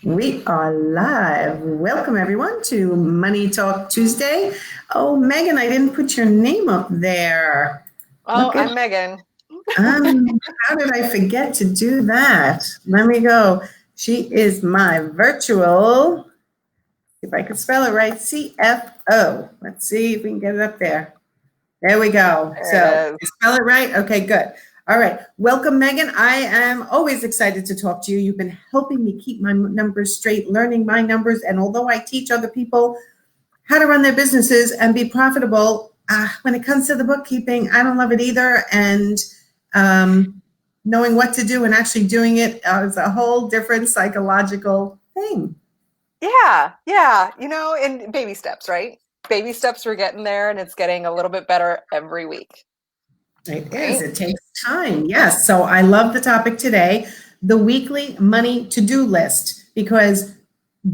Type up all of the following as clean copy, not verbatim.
We are live. Welcome, everyone, to Money Talk Tuesday. Oh, Megan, I didn't put your name up there. Oh, Look at, I'm Megan. how did I forget to do that? Let me go. She is my virtual, if I could spell it right, CFO. Let's see if we can get it up there. There we go. There it So, is. spell it right? Okay, good. All right. Welcome, Megan. I am always excited to talk to you. You've been helping me keep my numbers straight, learning my numbers. And although I teach other people how to run their businesses and be profitable, when it comes to the bookkeeping, I don't love it either. And knowing what to do and actually doing it is a whole different psychological thing. Yeah. And baby steps, right? Baby steps, we're getting there, and it's getting a little bit better every week, It is. right? It takes time. Yes. So I love the topic today, the weekly money to-do list, because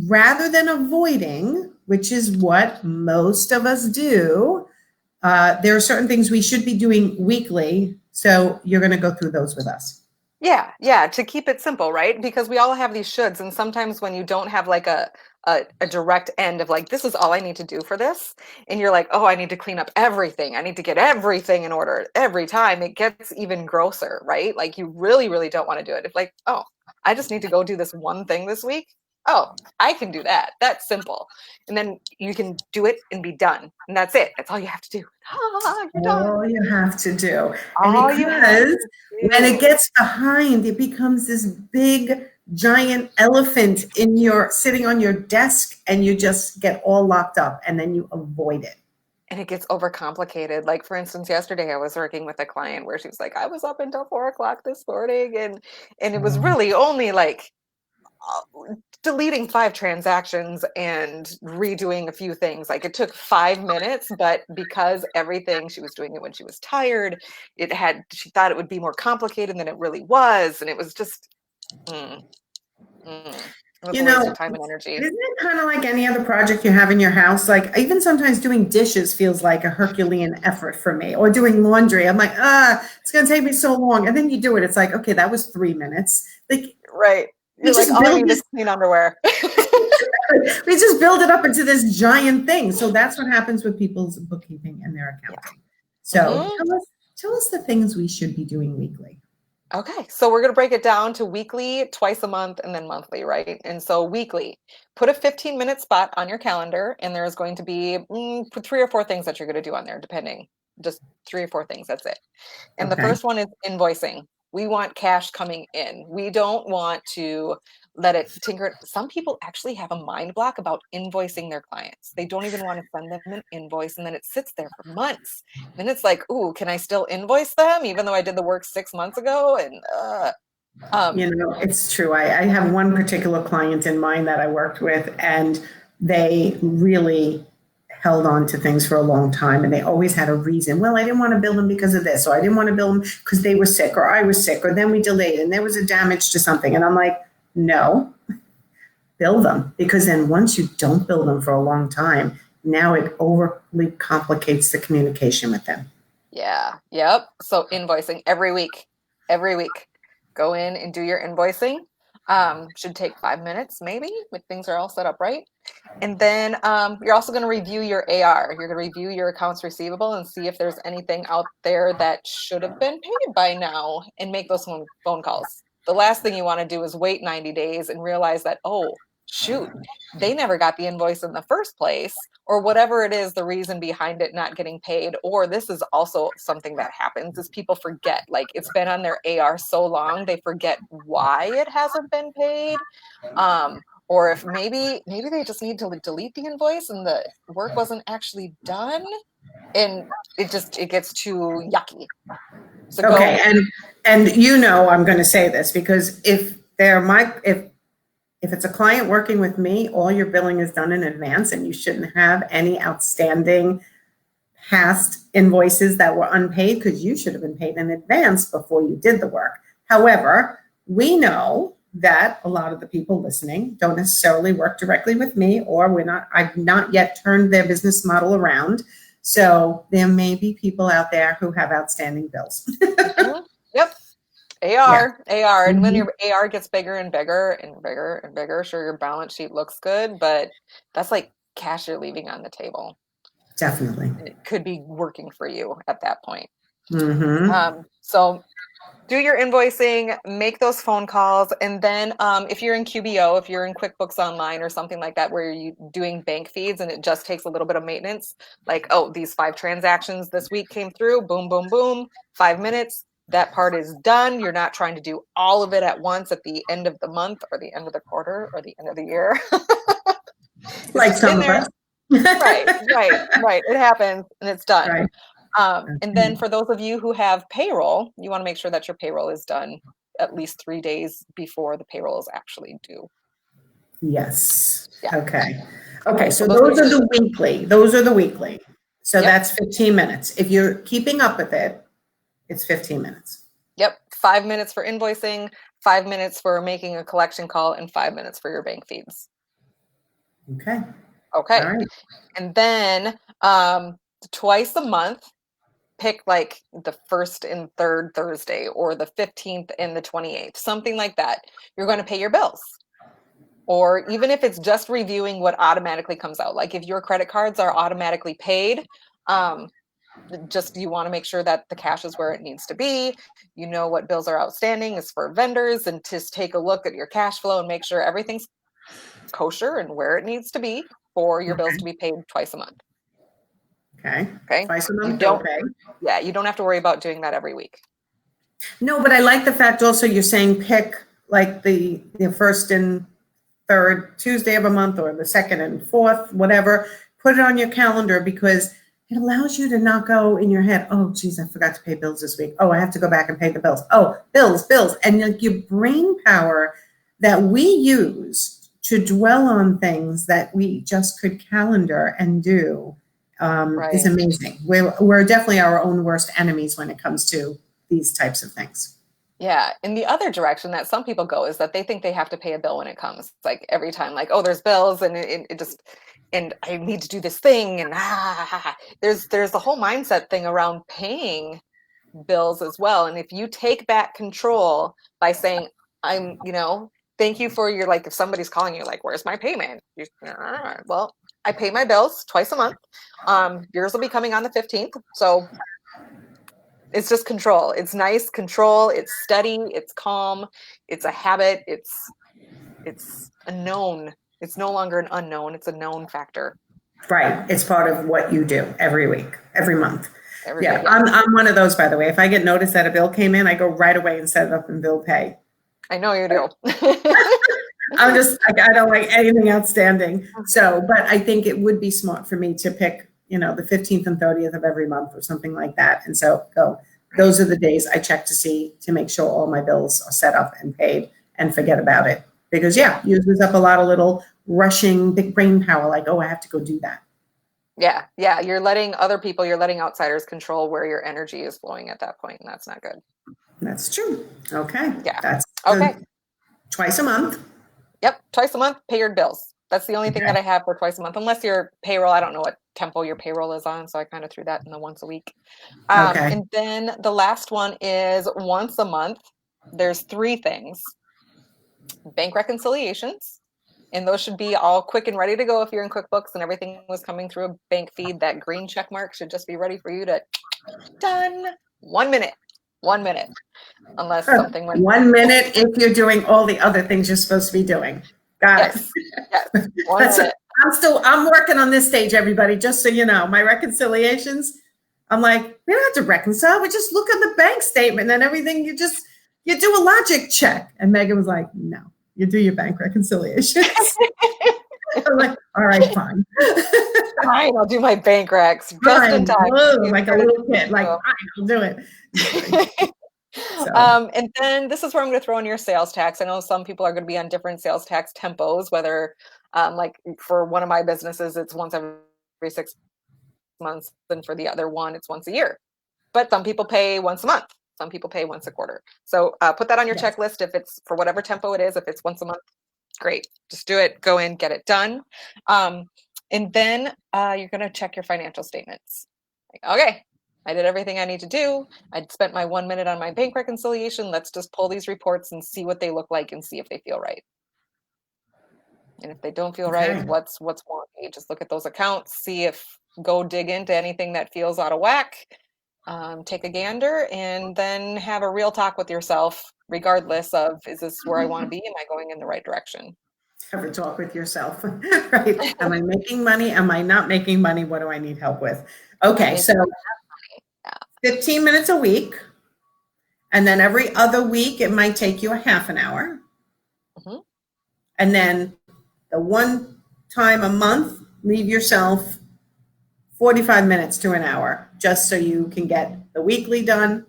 rather than avoiding, which is what most of us do, there are certain things we should be doing weekly. So you're going to go through those with us. Yeah, to keep it simple, right? Because we all have these shoulds, and sometimes when you don't have like a direct end of like, this is all I need to do for this, and you're like, oh, I need to clean up everything. I need to get everything in order every time. It gets even grosser, right? Like you really, really don't want to do it. If like, oh, I just need to go do this one thing this week. Oh, I can do that. That's simple. And then you can do it and be done. And that's it. That's all you have to do. Ah, you're done. All you have to do. And All you have because to when it do. gets behind, it becomes this big, giant elephant in your sitting on your desk, and you just get all locked up and then you avoid it. And it gets overcomplicated. Like for instance, yesterday I was working with a client where she was like, I was up until 4 o'clock this morning, and it was really only like deleting 5 transactions and redoing a few things. Like it took 5 minutes, but because everything she was doing it when she was tired, she thought it would be more complicated than it really was. And it was just mm, it was You a waste of know, time and energy. isn't it kind of like any other project you have in your house? Like even sometimes doing dishes feels like a Herculean effort for me, or doing laundry. I'm like, it's going to take me so long. And then you do it. It's like, okay, that was 3 minutes. Like Right. we You're like, just all I build need this is clean underwear. we just build it up into this giant thing. So that's what happens with people's bookkeeping and their Yeah. accounting. So Hmm. tell us the things we should be doing weekly. Okay, so we're going to break it down to weekly, twice a month, and then monthly, right? And so weekly, put a 15-minute spot on your calendar, and there's going to be put 3 or 4 things that you're going to do on there, depending. Just 3 or 4 things, that's it. And the Okay. first one is invoicing. We want cash coming in. We don't want to let it tinker. Some people actually have a mind block about invoicing their clients. They don't even want to send them an invoice, and then it sits there for months. Then it's like, ooh, can I still invoice them even though I did the work 6 months ago? And um, It's true. I have one particular client in mind that I worked with, and they really held on to things for a long time, and they always had a reason. Well, I didn't want to bill them because of this, or I didn't want to bill them because they were sick, or I was sick, or then we delayed and there was a damage to something. And I'm like, no, bill them, because then once you don't bill them for a long time, now it overly complicates the communication with them. yeah, yep. So invoicing every week, go in and do your invoicing. Should take 5 minutes maybe if things are all set up right. And then you're also going to review your AR. You're going to review your accounts receivable and see if there's anything out there that should have been paid by now and make those phone calls. The last thing you want to do is wait 90 days and realize that, oh, shoot, they never got the invoice in the first place, or whatever it is, the reason behind it not getting paid. Or this is also something that happens is people forget, like it's been on their AR so long, they forget why it hasn't been paid. Or if maybe they just need to delete the invoice and the work wasn't actually done, and it gets too yucky. So Okay, go. and I'm going to say this because if it's a client working with me, all your billing is done in advance, and you shouldn't have any outstanding past invoices that were unpaid, because you should have been paid in advance before you did the work. However, we know that a lot of the people listening don't necessarily work directly with me, or I've not yet turned their business model around. So there may be people out there who have outstanding bills. Mhm. Yep. Yeah. AR. And when Mhm. your AR gets bigger and bigger and bigger and bigger, sure, your balance sheet looks good, but that's like cash you're leaving on the table. Definitely. And it could be working for you at that point. Mm-hmm. So do your invoicing, make those phone calls, and then if you're in QBO, if you're in QuickBooks Online or something like that, where you're doing bank feeds and it just takes a little bit of maintenance, like, oh, these 5 transactions this week came through, boom, boom, boom, 5 minutes. That part is done. You're not trying to do all of it at once at the end of the month or the end of the quarter or the end of the year. It's Like just in some of there. us. Right, right, right. It happens and it's done. Right. And Okay. then for those of you who have payroll, you want to make sure that your payroll is done at least 3 days before the payroll is actually due. Yes. Yeah. Okay. Okay. Okay. So So those are those are your, the weekly. Those are the weekly. So yep, that's 15 minutes. If you're keeping up with it, it's 15 minutes. yep. 5 minutes for invoicing, 5 minutes for making a collection call, and 5 minutes for your bank feeds. Okay. All Okay. right. And then twice a month, pick like the first and third Thursday or the 15th and the 28th, something like that. You're going to pay your bills. Or even if it's just reviewing what automatically comes out, like if your credit cards are automatically paid, um, just you want to make sure that the cash is where it needs to be. You know what bills are outstanding is for vendors, and just take a look at your cash flow and make sure everything's kosher and where it needs to be for your bills to be paid twice a month. Okay. Okay. Twice a You month bill don't, pay. yeah, you don't have to worry about doing that every week. No, but I like the fact also you're saying pick like the first and third Tuesday of a month or the second and fourth, whatever. Put it on your calendar because it allows you to not go in your head, oh, geez, I forgot to pay bills this week. Oh, I have to go back and pay the bills. Oh, bills, bills. And like your brain power that we use to dwell on things that we just could calendar and do is Right. amazing. We're definitely our own worst enemies when it comes to these types of things. Yeah. In the other direction that some people go is that they think they have to pay a bill when it comes. Like every time, like, oh, there's bills and it just, and I need to do this thing. And there's the whole mindset thing around paying bills as well. And if you take back control by saying, thank you for your, like, if somebody's calling you, like, where's my payment? Well, I pay my bills twice a month. Yours will be coming on the 15th. So it's just control. It's nice control. It's steady. It's calm. It's a habit. It's a known. It's no longer an unknown. It's a known factor. Right. It's part of what you do every week, every month. Every Yeah. week. Yeah. I'm one of those, by the way. If I get notice that a bill came in, I go right away and set it up in bill pay. I know you do. I'm just, I don't like anything outstanding. So, but I think it would be smart for me to pick, the 15th and 30th of every month or something like that. And so go, those are the days I check to make sure all my bills are set up and paid and forget about it. Because Yeah. uses up a lot of little rushing big brain power, like, oh, I have to go do that. Yeah. Yeah. You're letting outsiders control where your energy is flowing at that point, and that's not good. That's true. Okay. Yeah. That's Okay. twice a month. Yep. Twice a month, pay your bills. That's the only thing that Okay. I have for twice a month, unless your payroll, I don't know what tempo your payroll is on. So I kind of threw that in the once a week. Okay. And then the last one is once a month. There's 3 things: bank reconciliations. And those should be all quick and ready to go if you're in QuickBooks and everything was coming through a bank feed. That green check mark should just be ready for you to done. 1 minute. 1 minute. Unless something went 1 minute if you're doing all the other things you're supposed to be doing. Got yes. Yes. it. 1 minute. I'm working on this stage, everybody, just so you know. My reconciliations, I'm like, we don't have to reconcile. We just look at the bank statement and everything. You do a logic check. And Megan was like, no, you do your bank reconciliations. I'm like, all right, fine. Fine, I'll do my bank recs just in Fine. time. Whoa, like a little kid, like, fine, I'll do it. So, And then this is where I'm going to throw in your sales tax. I know some people are going to be on different sales tax tempos, whether like for one of my businesses, it's once every 6 months, and for the other one, it's once a year. But some people pay once a month. Some people pay once a quarter. So put that on your yes. checklist if it's for whatever tempo it is. If it's once a month, great. Just do it. Go in, get it done. And then you're going to check your financial statements. Okay. I did everything I need to do. I'd spent my 1 minute on my bank reconciliation. Let's just pull these reports and see what they look like and see if they feel right. And if they don't feel right, Okay. what's wonky? Just look at those accounts, see if go dig into anything that feels out of whack. Take a gander, and then have a real talk with yourself, regardless of, is this where I want to be? Am I going in the right direction? Have a talk with yourself, right? Am I making money? Am I not making money? What do I need help with? Okay, so 15 minutes a week, and then every other week it might take you a half an hour. Mhm. And then the one time a month, leave yourself 45 minutes to an hour, just so you can get the weekly done,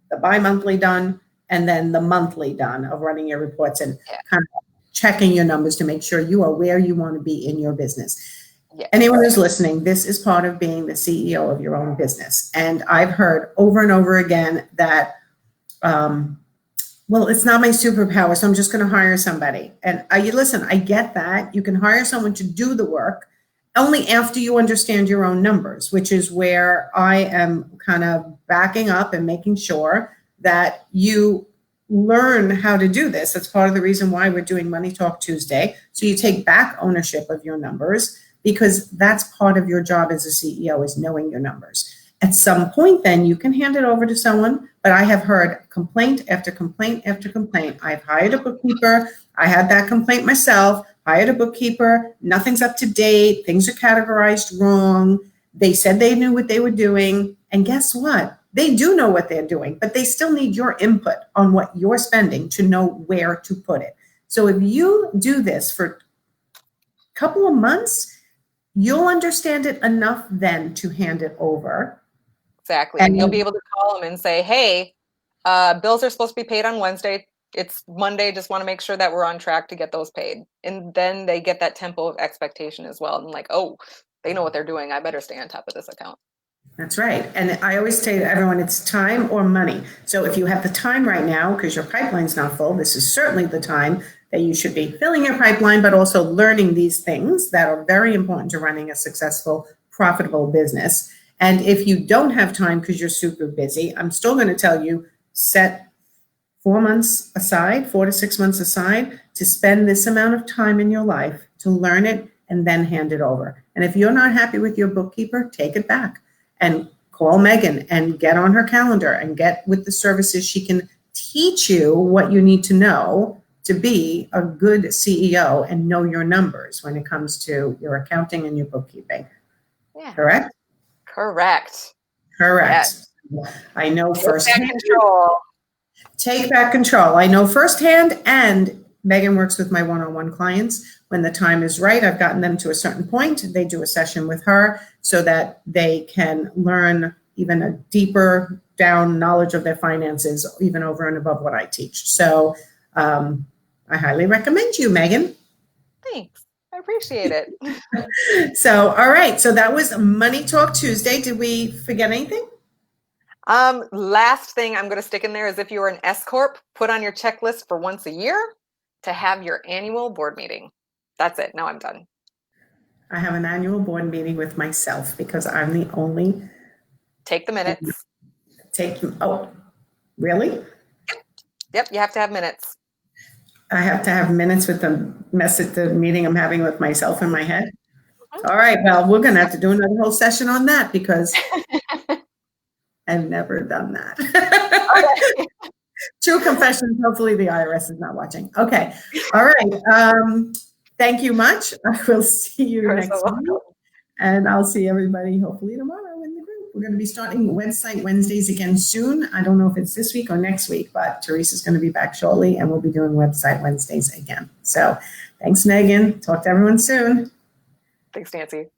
the bi-monthly done, and then the monthly done of running your reports and Yeah. kind of checking your numbers to make sure you are where you want to be in your business. Yeah. Anyone who's listening, this is part of being the CEO of your own business. And I've heard over and over again that, well, it's not my superpower, so I'm just going to hire somebody. And listen, I get that. You can hire someone to do the work only after you understand your own numbers, which is where I am kind of backing up and making sure that you learn how to do this. That's part of the reason why we're doing Money Talk Tuesday. So you take back ownership of your numbers, because that's part of your job as a CEO, is knowing your numbers. At some point, then you can hand it over to someone. But I have heard complaint after complaint after complaint. I've hired a bookkeeper. I had that complaint myself. Hired a bookkeeper. Nothing's up to date. Things are categorized wrong. They said they knew what they were doing. And guess what? They do know what they're doing, but they still need your input on what you're spending to know where to put it. So if you do this for a couple of months, you'll understand it enough then to hand it over. Exactly. And you'll be able to call them and say, hey, bills are supposed to be paid on Wednesday. It's Monday. Just want to make sure that we're on track to get those paid. And then they get that tempo of expectation as well. And like, oh, they know what they're doing. I better stay on top of this account. That's right. And I always say to everyone, it's time or money. So if you have the time right now, because your pipeline's not full, this is certainly the time that you should be filling your pipeline, but also learning these things that are very important to running a successful, profitable business. And if you don't have time because you're super busy, I'm still going to tell you, set 4 months aside, 4 to 6 months aside, to spend this amount of time in your life to learn it and then hand it over. And if you're not happy with your bookkeeper, take it back and call Megan and get on her calendar and get with the services. She can teach you what you need to know to be a good CEO and know your numbers when it comes to your accounting and your bookkeeping. Yeah. Correct? Correct. Correct. Yes. I know firsthand. Control. Take back control. I know firsthand, and Megan works with my one-on-one clients. When the time is right, I've gotten them to a certain point. They do a session with her so that they can learn even a deeper down knowledge of their finances, even over and above what I teach. So I highly recommend you, Megan. Thanks. I appreciate it. So, all right. So that was Money Talk Tuesday. Did we forget anything? Last thing I'm going to stick in there is, if you are an S Corp, put on your checklist for once a year to have your annual board meeting. That's it. Now I'm done. I have an annual board meeting with myself because I'm the only. Take the minutes. Oh, really? Yep. You have to have minutes. I have to have minutes with the meeting I'm having with myself in my head. All right. Well, we're going to have to do another whole session on that because I've never done that. Okay. True confessions. Hopefully the IRS is not watching. Okay. All right. Thank you much. I will see you next week. And I'll see everybody hopefully tomorrow in the group. We're going to be starting Website Wednesdays again soon. I don't know if it's this week or next week, but Teresa's going to be back shortly and we'll be doing Website Wednesdays again. So thanks, Megan. Talk to everyone soon. Thanks, Nancy.